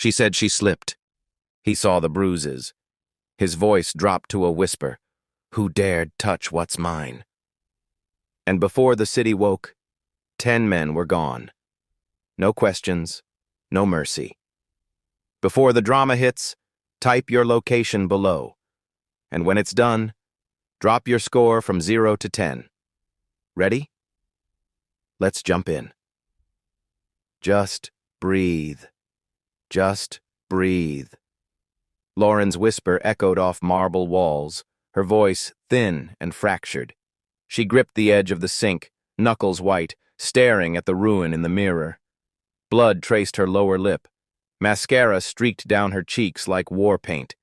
She said she slipped. He saw the bruises. His voice dropped to a whisper. Who dared touch what's mine? And before the city woke, 10 men were gone. No questions, no mercy. Before the drama hits, type your location below. And when it's done, drop your score from 0 to 10. Ready? Let's jump in. Just breathe. Just breathe. Lauren's whisper echoed off marble walls, her voice thin and fractured. She gripped the edge of the sink, knuckles white, staring at the ruin in the mirror. Blood traced her lower lip. Mascara streaked down her cheeks like war paint.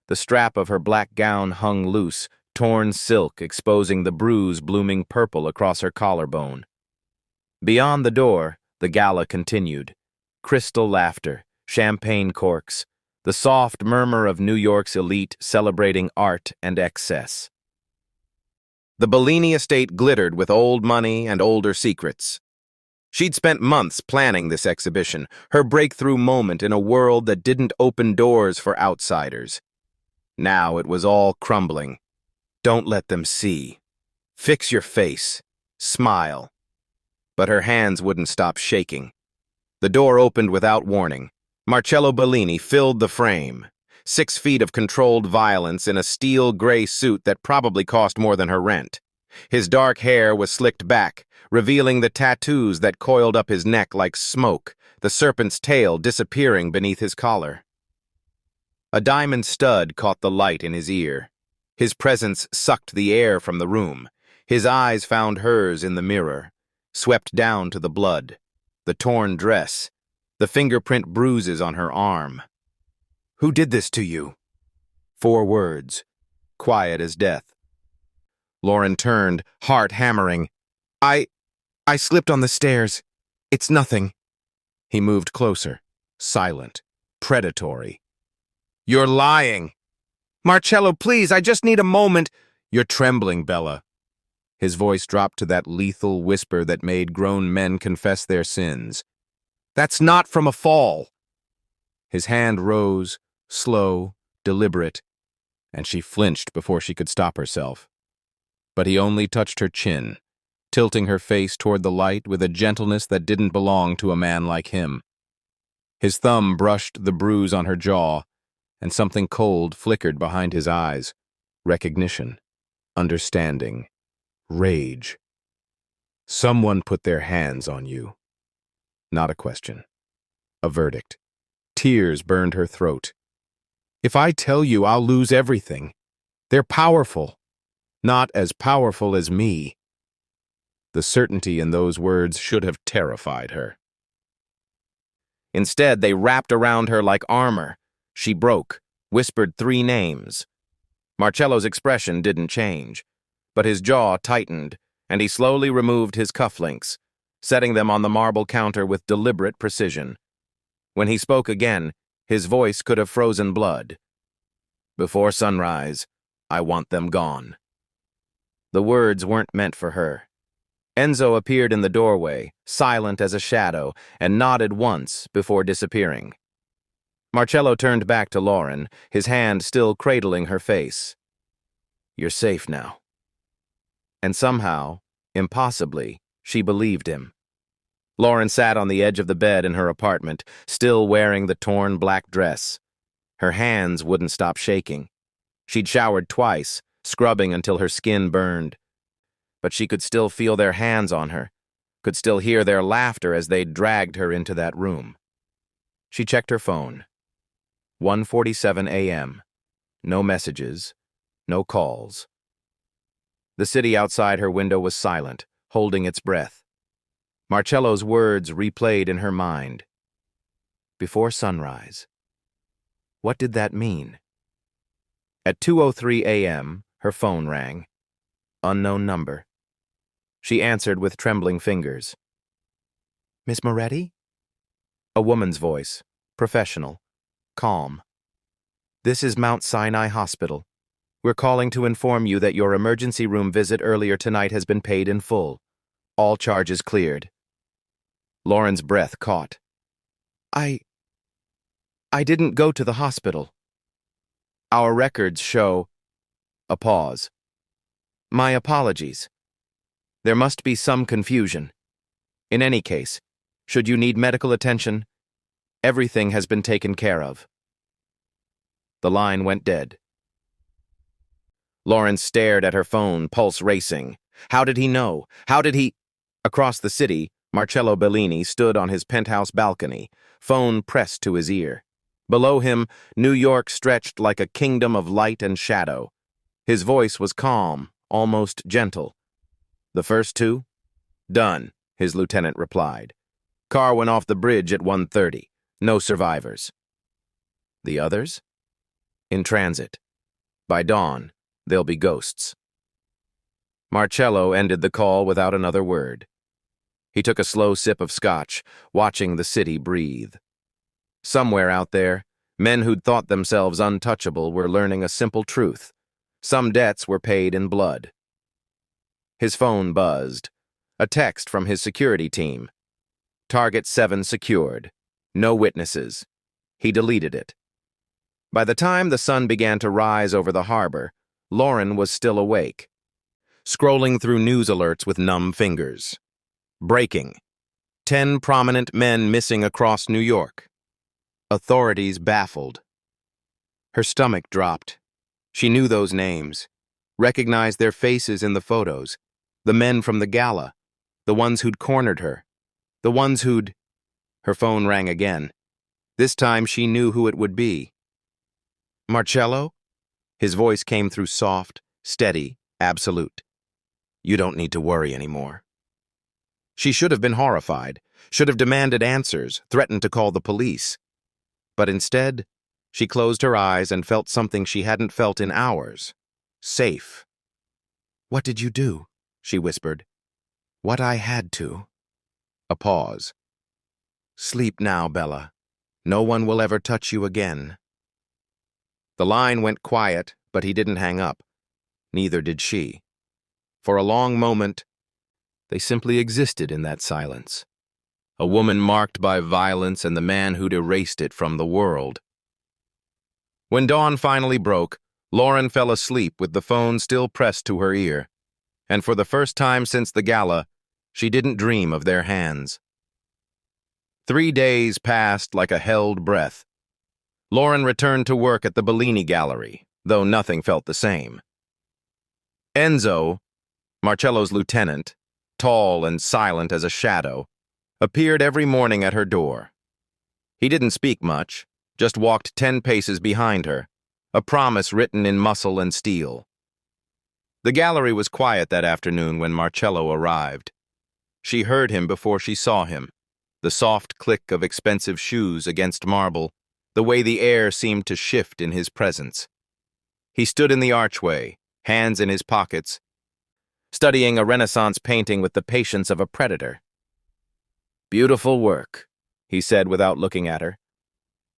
The strap of her black gown hung loose, torn silk exposing the bruise blooming purple across her collarbone. Beyond the door, the gala continued. Crystal laughter, champagne corks, the soft murmur of New York's elite celebrating art and excess. The Bellini estate glittered with old money and older secrets. She'd spent months planning this exhibition, her breakthrough moment in a world that didn't open doors for outsiders. Now it was all crumbling. Don't let them see. Fix your face. Smile. But her hands wouldn't stop shaking. The door opened without warning. Marcello Bellini filled the frame. 6 feet of controlled violence in a steel gray suit that probably cost more than her rent. His dark hair was slicked back, revealing the tattoos that coiled up his neck like smoke, the serpent's tail disappearing beneath his collar. A diamond stud caught the light in his ear. His presence sucked the air from the room. His eyes found hers in the mirror, swept down to the blood, the torn dress, the fingerprint bruises on her arm. Who did this to you? 4 words, quiet as death. Lauren turned, heart hammering. I slipped on the stairs. It's nothing. He moved closer, silent, predatory. You're lying. Marcello, please, I just need a moment. You're trembling, Bella. His voice dropped to that lethal whisper that made grown men confess their sins. That's not from a fall. His hand rose, slow, deliberate, and she flinched before she could stop herself. But he only touched her chin, tilting her face toward the light with a gentleness that didn't belong to a man like him. His thumb brushed the bruise on her jaw, and something cold flickered behind his eyes. Recognition, understanding, rage. Someone put their hands on you. Not a question. A verdict. Tears burned her throat. If I tell you, I'll lose everything. They're powerful. Not as powerful as me. The certainty in those words should have terrified her. Instead, they wrapped around her like armor. She broke, whispered 3 names. Marcello's expression didn't change, but his jaw tightened, and he slowly removed his cufflinks, setting them on the marble counter with deliberate precision. When he spoke again, his voice could have frozen blood. Before sunrise, I want them gone. The words weren't meant for her. Enzo appeared in the doorway, silent as a shadow, and nodded once before disappearing. Marcello turned back to Lauren, his hand still cradling her face. You're safe now. And somehow, impossibly, she believed him. Lauren sat on the edge of the bed in her apartment, still wearing the torn black dress. Her hands wouldn't stop shaking. She'd showered twice, scrubbing until her skin burned. But she could still feel their hands on her, could still hear their laughter as they dragged her into that room. She checked her phone. 1:47 a.m. No messages, no calls. The city outside her window was silent, holding its breath. Marcello's words replayed in her mind. Before sunrise. What did that mean? At 2:03 a.m., her phone rang. Unknown number. She answered with trembling fingers. Miss Moretti? A woman's voice, professional, calm. This is Mount Sinai Hospital. We're calling to inform you that your emergency room visit earlier tonight has been paid in full. All charges cleared. Lauren's breath caught. I didn't go to the hospital. Our records show... A pause. My apologies. There must be some confusion. In any case, should you need medical attention, everything has been taken care of. The line went dead. Lauren stared at her phone, pulse racing. How did he know? How did he... Across the city, Marcello Bellini stood on his penthouse balcony, phone pressed to his ear. Below him, New York stretched like a kingdom of light and shadow. His voice was calm, almost gentle. The first two? Done, his lieutenant replied. Car went off the bridge at 1:30. No survivors. The others? In transit. By dawn, they'll be ghosts. Marcello ended the call without another word. He took a slow sip of scotch, watching the city breathe. Somewhere out there, men who'd thought themselves untouchable were learning a simple truth. Some debts were paid in blood. His phone buzzed. A text from his security team. Target 7 secured. No witnesses. He deleted it. By the time the sun began to rise over the harbor, Lauren was still awake, scrolling through news alerts with numb fingers. Breaking. 10 prominent men missing across New York. Authorities baffled. Her stomach dropped. She knew those names, recognized their faces in the photos, the men from the gala, the ones who'd cornered her, the ones who'd... Her phone rang again. This time she knew who it would be. Marcello? His voice came through soft, steady, absolute. You don't need to worry anymore. She should have been horrified, should have demanded answers, threatened to call the police. But instead, she closed her eyes and felt something she hadn't felt in hours. Safe. What did you do? She whispered. What I had to. A pause. Sleep now, Bella. No one will ever touch you again. The line went quiet, but he didn't hang up. Neither did she. For a long moment, they simply existed in that silence. A woman marked by violence and the man who'd erased it from the world. When dawn finally broke, Lauren fell asleep with the phone still pressed to her ear. And for the first time since the gala, she didn't dream of their hands. 3 days passed like a held breath. Lauren returned to work at the Bellini Gallery, though nothing felt the same. Enzo, Marcello's lieutenant, tall and silent as a shadow, appeared every morning at her door. He didn't speak much, just walked 10 paces behind her, a promise written in muscle and steel. The gallery was quiet that afternoon when Marcello arrived. She heard him before she saw him, the soft click of expensive shoes against marble, the way the air seemed to shift in his presence. He stood in the archway, hands in his pockets, studying a Renaissance painting with the patience of a predator. Beautiful work, he said without looking at her.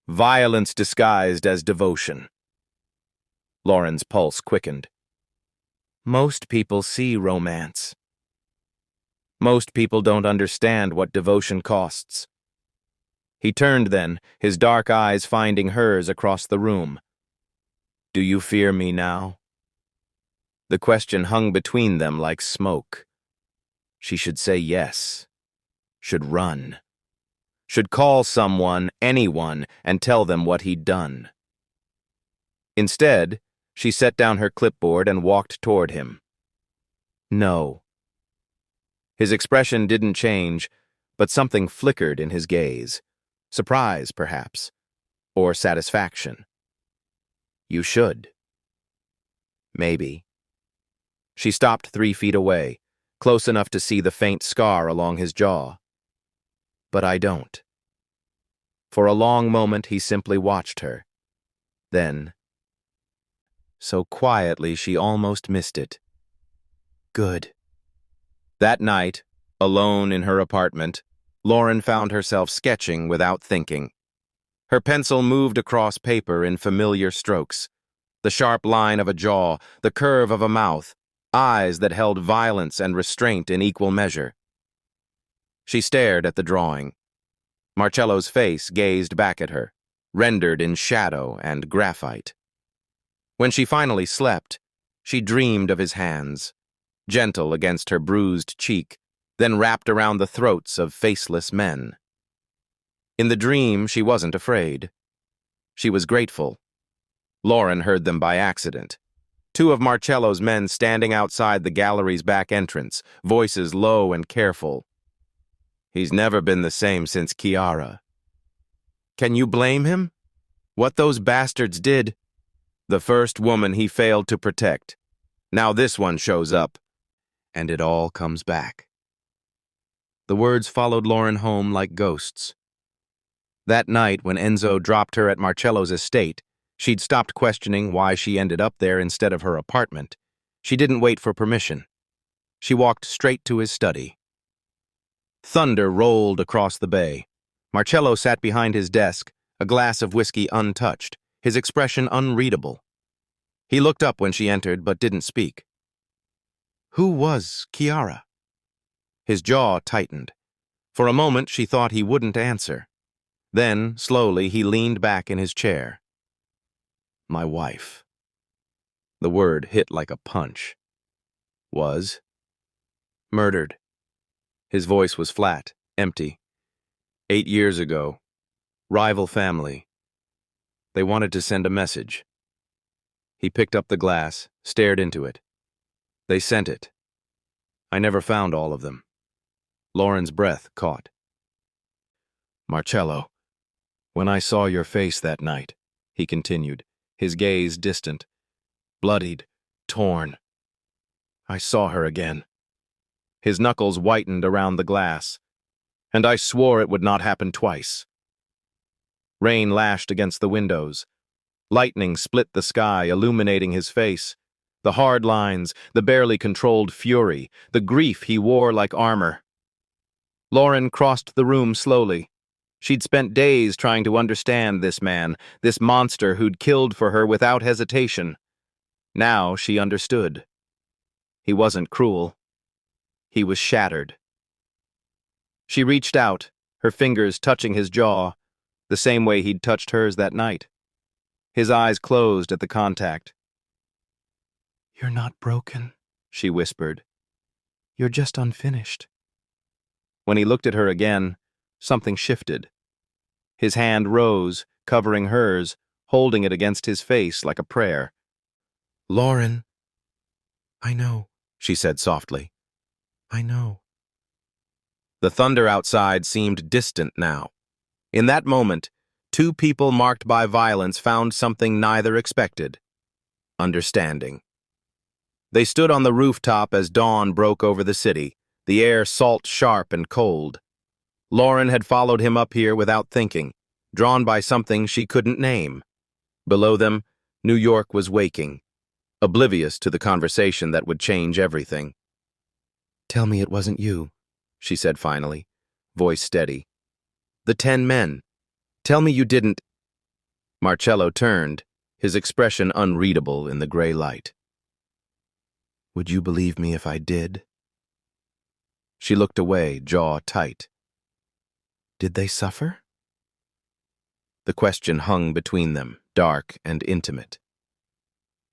Violence disguised as devotion. Lauren's pulse quickened. Most people see romance. Most people don't understand what devotion costs. He turned then, his dark eyes finding hers across the room. Do you fear me now? The question hung between them like smoke. She should say yes, should run, should call someone, anyone, and tell them what he'd done. Instead, she set down her clipboard and walked toward him. No. His expression didn't change, but something flickered in his gaze. Surprise, perhaps, or satisfaction. You should. Maybe. She stopped 3 feet away, close enough to see the faint scar along his jaw. But I don't. For a long moment he simply watched her. Then, so quietly she almost missed it. Good. That night, alone in her apartment, Lauren found herself sketching without thinking. Her pencil moved across paper in familiar strokes. The sharp line of a jaw, the curve of a mouth, eyes that held violence and restraint in equal measure. She stared at the drawing. Marcello's face gazed back at her, rendered in shadow and graphite. When she finally slept, she dreamed of his hands, gentle against her bruised cheek, then wrapped around the throats of faceless men. In the dream, she wasn't afraid. She was grateful. Lauren heard them by accident. Two of Marcello's men standing outside the gallery's back entrance, voices low and careful. He's never been the same since Chiara. Can you blame him? What those bastards did? The first woman he failed to protect. Now this one shows up, and it all comes back. The words followed Lauren home like ghosts. That night, when Enzo dropped her at Marcello's estate, she'd stopped questioning why she ended up there instead of her apartment. She didn't wait for permission. She walked straight to his study. Thunder rolled across the bay. Marcello sat behind his desk, a glass of whiskey untouched, his expression unreadable. He looked up when she entered, but didn't speak. Who was Chiara? His jaw tightened. For a moment, she thought he wouldn't answer. Then, slowly, he leaned back in his chair. My wife. The word hit like a punch. Was murdered. His voice was flat, empty. 8 years ago. Rival family. They wanted to send a message. He picked up the glass, stared into it. They sent it. I never found all of them. Lauren's breath caught. Marcello, when I saw your face that night, he continued, his gaze distant, bloodied, torn. I saw her again. His knuckles whitened around the glass, and I swore it would not happen twice. Rain lashed against the windows. Lightning split the sky, illuminating his face. The hard lines, the barely controlled fury, the grief he wore like armor. Lauren crossed the room slowly. She'd spent days trying to understand this man, this monster who'd killed for her without hesitation. Now she understood. He wasn't cruel. He was shattered. She reached out, her fingers touching his jaw, the same way he'd touched hers that night. His eyes closed at the contact. You're not broken, she whispered. You're just unfinished. When he looked at her again, something shifted. His hand rose, covering hers, holding it against his face like a prayer. Lauren. I know, she said softly. I know. The thunder outside seemed distant now. In that moment, two people marked by violence found something neither expected: understanding. They stood on the rooftop as dawn broke over the city, the air salt-sharp and cold. Lauren had followed him up here without thinking, drawn by something she couldn't name. Below them, New York was waking, oblivious to the conversation that would change everything. Tell me it wasn't you, she said finally, voice steady. The 10 men. Tell me you didn't. Marcello turned, his expression unreadable in the gray light. Would you believe me if I did? She looked away, jaw tight. Did they suffer? The question hung between them, dark and intimate.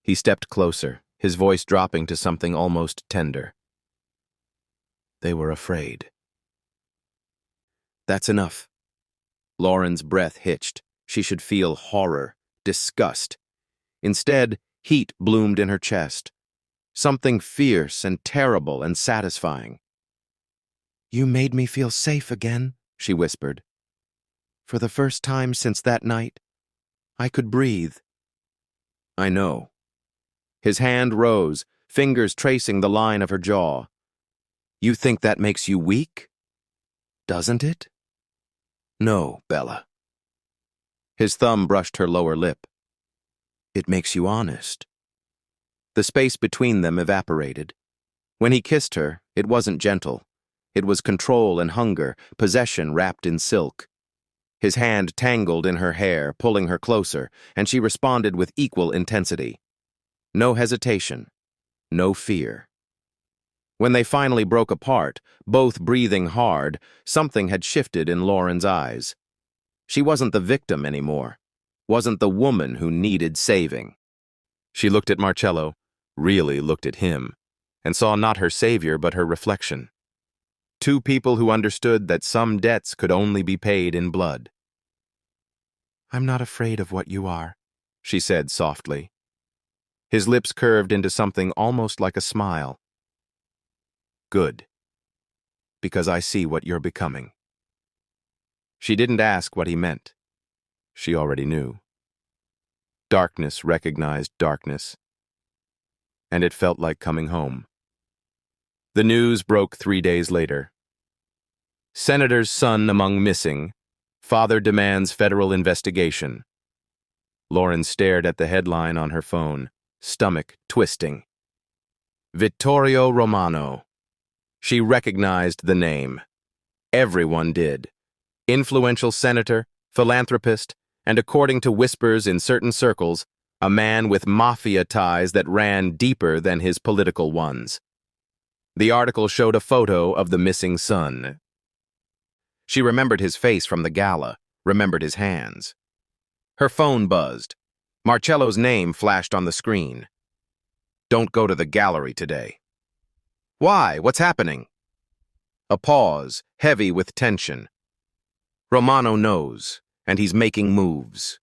He stepped closer, his voice dropping to something almost tender. They were afraid. That's enough. Lauren's breath hitched. She should feel horror, disgust. Instead, heat bloomed in her chest. Something fierce and terrible and satisfying. You made me feel safe again, she whispered. For the first time since that night, I could breathe. I know. His hand rose, fingers tracing the line of her jaw. You think that makes you weak? Doesn't it? No, Bella. His thumb brushed her lower lip. It makes you honest. The space between them evaporated. When he kissed her, it wasn't gentle. It was control and hunger, possession wrapped in silk. His hand tangled in her hair, pulling her closer, and she responded with equal intensity. No hesitation, no fear. When they finally broke apart, both breathing hard, something had shifted in Lauren's eyes. She wasn't the victim anymore. wasn't the woman who needed saving. She looked at Marcello, really looked at him, and saw not her savior but her reflection. Two people who understood that some debts could only be paid in blood. "I'm not afraid of what you are," she said softly. His lips curved into something almost like a smile. "Good. Because I see what you're becoming." She didn't ask what he meant. She already knew. Darkness recognized darkness, and it felt like coming home. The news broke 3 days later. Senator's son among missing. Father demands federal investigation. Lauren stared at the headline on her phone, stomach twisting. Vittorio Romano. She recognized the name. Everyone did. Influential senator, philanthropist, and according to whispers in certain circles, a man with mafia ties that ran deeper than his political ones. The article showed a photo of the missing son. She remembered his face from the gala, remembered his hands. Her phone buzzed. Marcello's name flashed on the screen. "Don't go to the gallery today." "Why? What's happening?" A pause, heavy with tension. Romano knows, and he's making moves.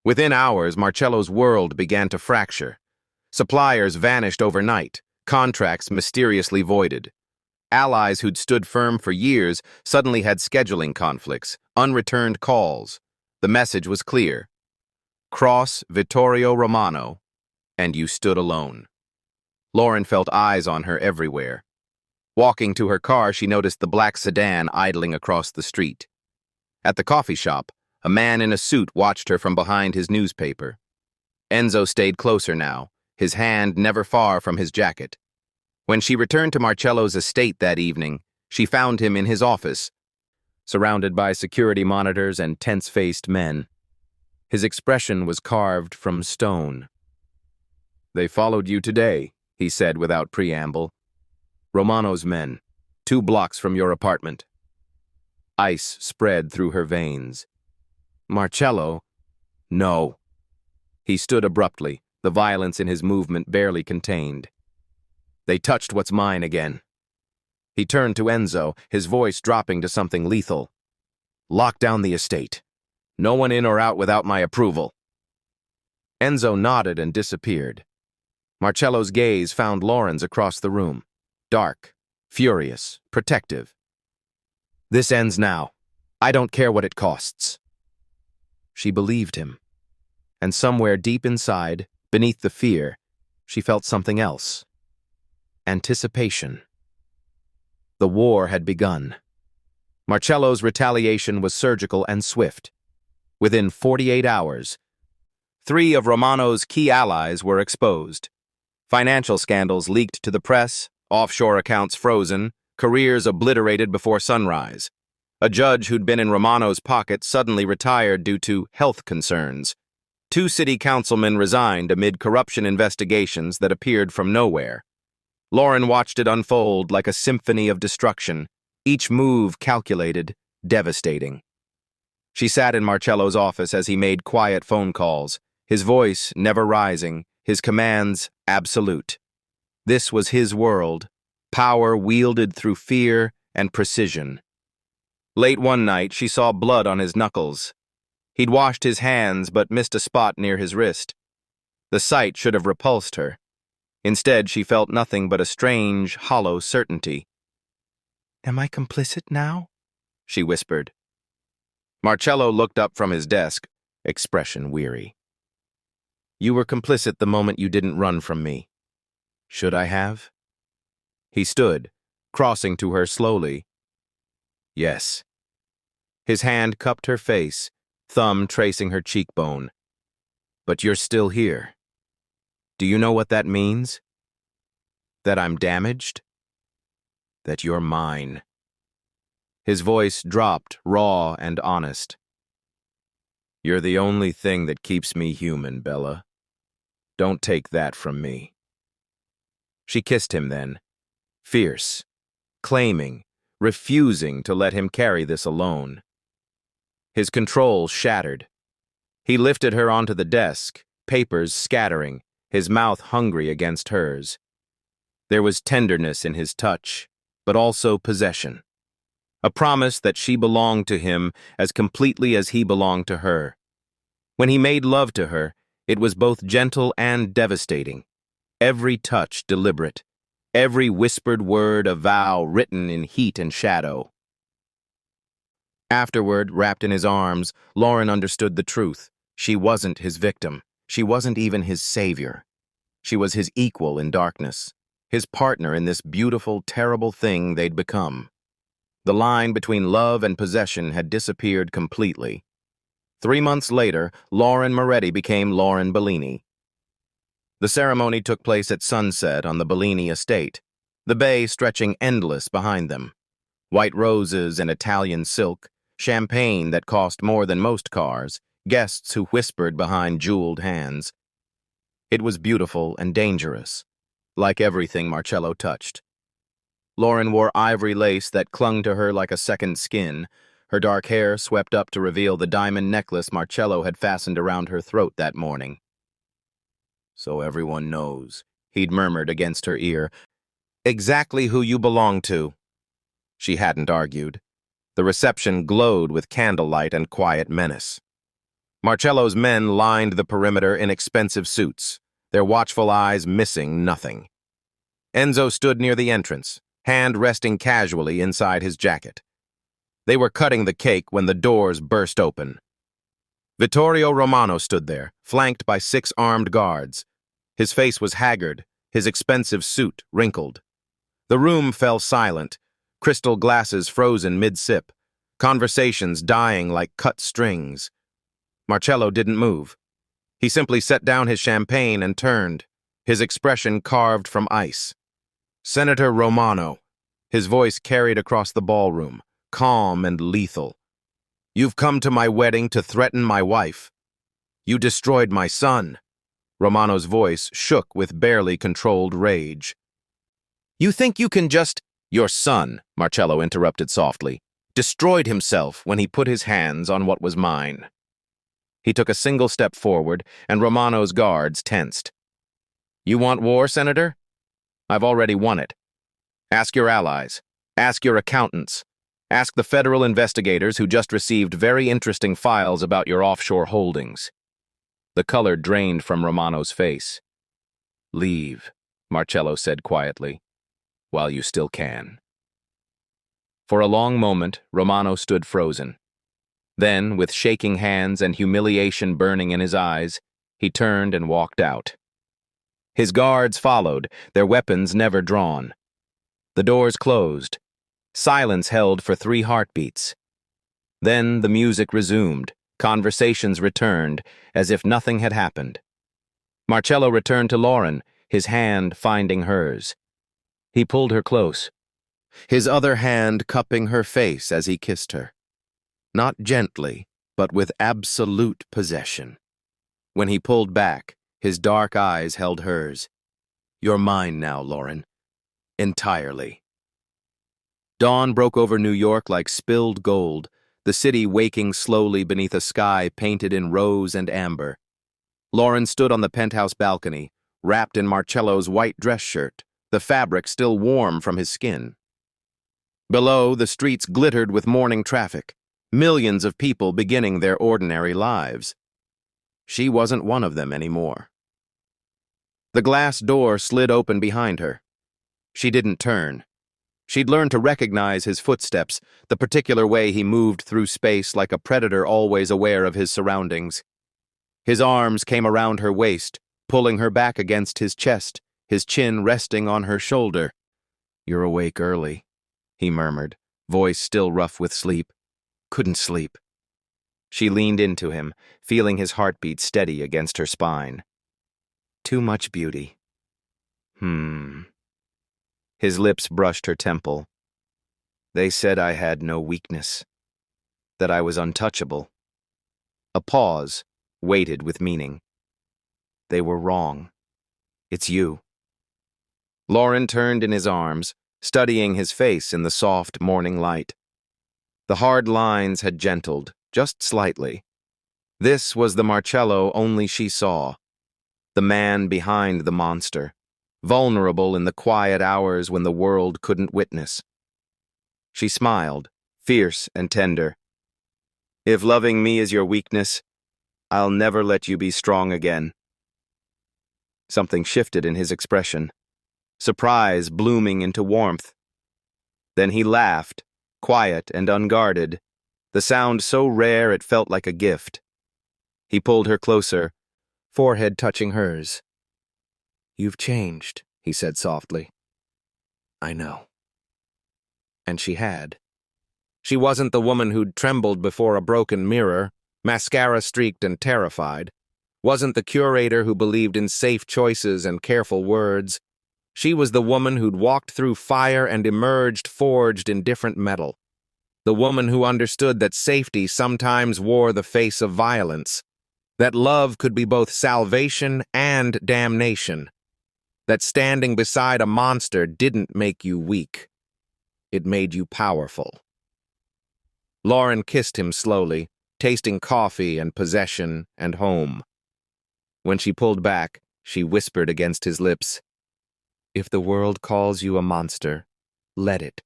Within hours, Marcello's world began to fracture. Suppliers vanished overnight, contracts mysteriously voided. Allies who'd stood firm for years suddenly had scheduling conflicts, unreturned calls. The message was clear. Cross Vittorio Romano, and you stood alone. Lauren felt eyes on her everywhere. Walking to her car, she noticed the black sedan idling across the street. At the coffee shop, a man in a suit watched her from behind his newspaper. Enzo stayed closer now, his hand never far from his jacket. When she returned to Marcello's estate that evening, she found him in his office, surrounded by security monitors and tense-faced men. His expression was carved from stone. "They followed you today," he said without preamble. "Romano's men, 2 blocks from your apartment." Ice spread through her veins. "Marcello?" "No." He stood abruptly, the violence in his movement barely contained. "They touched what's mine again." He turned to Enzo, his voice dropping to something lethal. "Lock down the estate. No one in or out without my approval." Enzo nodded and disappeared. Marcello's gaze found Lauren's across the room. Dark, furious, protective. "This ends now. I don't care what it costs." She believed him. And somewhere deep inside, beneath the fear, she felt something else. Anticipation. The war had begun. Marcello's retaliation was surgical and swift. Within 48 hours, 3 of Romano's key allies were exposed. Financial scandals leaked to the press, offshore accounts frozen, careers obliterated before sunrise. A judge who'd been in Romano's pocket suddenly retired due to health concerns. 2 city councilmen resigned amid corruption investigations that appeared from nowhere. Lauren watched it unfold like a symphony of destruction, each move calculated, devastating. She sat in Marcello's office as he made quiet phone calls, his voice never rising, his commands absolute. This was his world, power wielded through fear and precision. Late one night, she saw blood on his knuckles. He'd washed his hands but missed a spot near his wrist. The sight should have repulsed her. Instead, she felt nothing but a strange, hollow certainty. "Am I complicit now?" she whispered. Marcello looked up from his desk, expression weary. "You were complicit the moment you didn't run from me. Should I have?" He stood, crossing to her slowly. "Yes." His hand cupped her face, thumb tracing her cheekbone. "But you're still here. Do you know what that means? That I'm damaged? That you're mine." His voice dropped, raw and honest. "You're the only thing that keeps me human, Bella. Don't take that from me." She kissed him then, fierce, claiming, refusing to let him carry this alone. His control shattered. He lifted her onto the desk, papers scattering, his mouth hungry against hers. There was tenderness in his touch, but also possession. A promise that she belonged to him as completely as he belonged to her. When he made love to her, it was both gentle and devastating. Every touch deliberate, every whispered word a vow written in heat and shadow. Afterward, wrapped in his arms, Lauren understood the truth. She wasn't his victim. She wasn't even his savior. She was his equal in darkness, his partner in this beautiful, terrible thing they'd become. The line between love and possession had disappeared completely. 3 months later, Lauren Moretti became Lauren Bellini. The ceremony took place at sunset on the Bellini estate, the bay stretching endless behind them. White roses and Italian silk, champagne that cost more than most cars, guests who whispered behind jeweled hands. It was beautiful and dangerous, like everything Marcello touched. Lauren wore ivory lace that clung to her like a second skin, her dark hair swept up to reveal the diamond necklace Marcello had fastened around her throat that morning. "So everyone knows," he'd murmured against her ear. "Exactly who you belong to." She hadn't argued. The reception glowed with candlelight and quiet menace. Marcello's men lined the perimeter in expensive suits, their watchful eyes missing nothing. Enzo stood near the entrance, hand resting casually inside his jacket. They were cutting the cake when the doors burst open. Vittorio Romano stood there, flanked by 6 armed guards. His face was haggard, his expensive suit wrinkled. The room fell silent, crystal glasses frozen mid-sip, conversations dying like cut strings. Marcello didn't move. He simply set down his champagne and turned, his expression carved from ice. "Senator Romano," his voice carried across the ballroom, calm and lethal. "You've come to my wedding to threaten my wife. You destroyed my son." Romano's voice shook with barely controlled rage. "You think you can just—" "Your son," Marcello interrupted softly, "destroyed himself when he put his hands on what was mine." He took a single step forward, and Romano's guards tensed. "You want war, Senator? I've already won it. Ask your allies. Ask your accountants. Ask the federal investigators who just received very interesting files about your offshore holdings." The color drained from Romano's face. "Leave," Marcello said quietly, "while you still can." For a long moment, Romano stood frozen. Then, with shaking hands and humiliation burning in his eyes, he turned and walked out. His guards followed, their weapons never drawn. The doors closed. Silence held for 3 heartbeats. Then the music resumed, conversations returned, as if nothing had happened. Marcello returned to Lauren, his hand finding hers. He pulled her close, his other hand cupping her face as he kissed her. Not gently, but with absolute possession. When he pulled back, his dark eyes held hers. "You're mine now, Lauren. Entirely." Dawn broke over New York like spilled gold, the city waking slowly beneath a sky painted in rose and amber. Lauren stood on the penthouse balcony, wrapped in Marcello's white dress shirt, the fabric still warm from his skin. Below, the streets glittered with morning traffic, millions of people beginning their ordinary lives. She wasn't one of them anymore. The glass door slid open behind her. She didn't turn. She'd learned to recognize his footsteps, the particular way he moved through space like a predator always aware of his surroundings. His arms came around her waist, pulling her back against his chest, his chin resting on her shoulder. "You're awake early," he murmured, voice still rough with sleep. "Couldn't sleep." She leaned into him, feeling his heartbeat steady against her spine. "Too much beauty." His lips brushed her temple. "They said I had no weakness, that I was untouchable." A pause, weighted with meaning. "They were wrong. It's you." Lauren turned in his arms, studying his face in the soft morning light. The hard lines had gentled, just slightly. This was the Marcello only she saw, the man behind the monster, vulnerable in the quiet hours when the world couldn't witness. She smiled, fierce and tender. If loving me is your weakness, I'll never let you be strong again. Something shifted in his expression, surprise blooming into warmth. Then he laughed, quiet and unguarded, the sound so rare it felt like a gift. He pulled her closer, forehead touching hers. "You've changed," he said softly. "I know." And she had. She wasn't the woman who'd trembled before a broken mirror, mascara-streaked and terrified. Wasn't the curator who believed in safe choices and careful words. She was the woman who'd walked through fire and emerged forged in different metal. The woman who understood that safety sometimes wore the face of violence. That love could be both salvation and damnation. That standing beside a monster didn't make you weak. It made you powerful. Lauren kissed him slowly, tasting coffee and possession and home. When she pulled back, she whispered against his lips, "If the world calls you a monster, let it,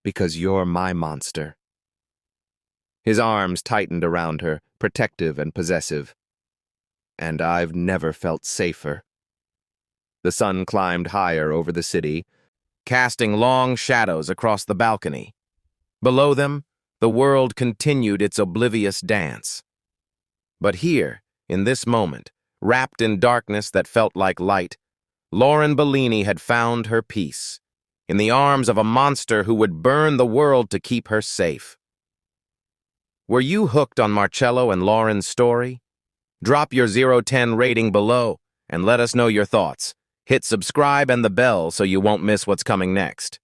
because you're my monster." His arms tightened around her, protective and possessive. "And I've never felt safer." The sun climbed higher over the city, casting long shadows across the balcony. Below them, the world continued its oblivious dance. But here, in this moment, wrapped in darkness that felt like light, Lauren Bellini had found her peace, in the arms of a monster who would burn the world to keep her safe. Were you hooked on Marcello and Lauren's story? Drop your 0-10 rating below and let us know your thoughts. Hit subscribe and the bell so you won't miss what's coming next.